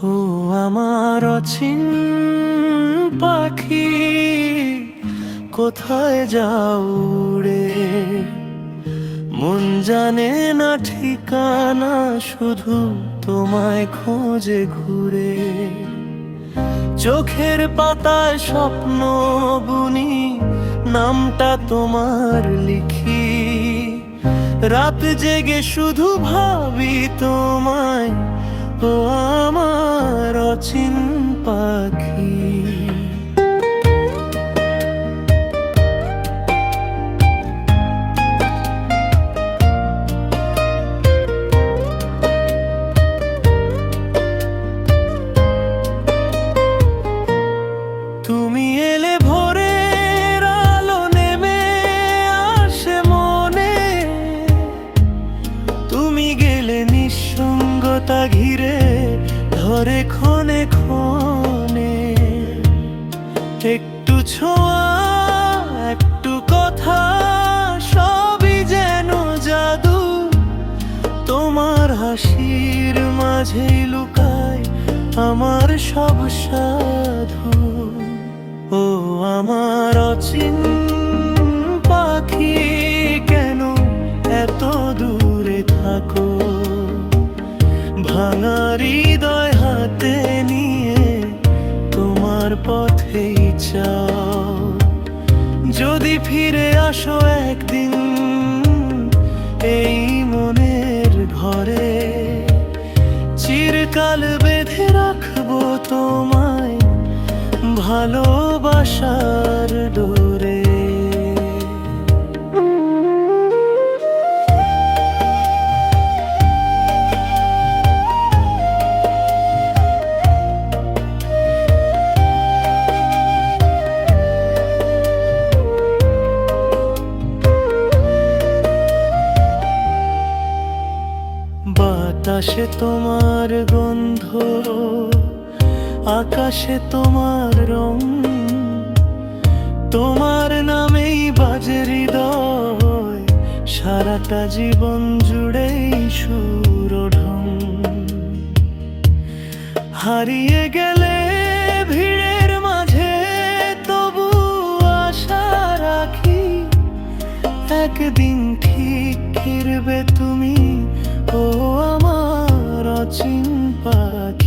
ও আমার অচিন পাখি, কোথায় যাও রে? মন জানে না ঠিকানা, শুধু তোমায় খোঁজে ঘুরে। চোখের পাতায় স্বপ্ন বুনি, নামটা তোমার লিখি। রাত জেগে শুধু ভাবি তোমায়, ও আমার অচিন পাখি। তুমি এলে ভোরের আলো নেমে আসে মনে, তুমি গেলে নিঃসঙ্গতা ঘিরে ধরে ক্ষণে ক্ষণে। একটু ছোঁয়া, একটু কথা, সবই যেন জাদু। তোমার হাসির মাঝেই লুকায় আমার সব সাধু। ও আমার অচিন পাখি, কেন এত দূরে থাকো? ভাঙা হৃদয় হাতে নিয়ে তোমার পথেই যাও। যদি ফিরে আসো একদিন এই মনের ঘরে, চিরকাল বেঁধে রাখবো তোমায় ভালোবাসার ডোরে। বাতাসে তোমার গন্ধ, আকাশে তোমার রং, তোমার নামেই বাজে হৃদয়, সারাটা জীবন জুড়েই সুর ঢং। হারিয়ে গেলে ভিড়ের মাঝে তবু আশা রাখি, একদিন ঠিক ফিরবে তুমি, ও আমার অচিন পাখি।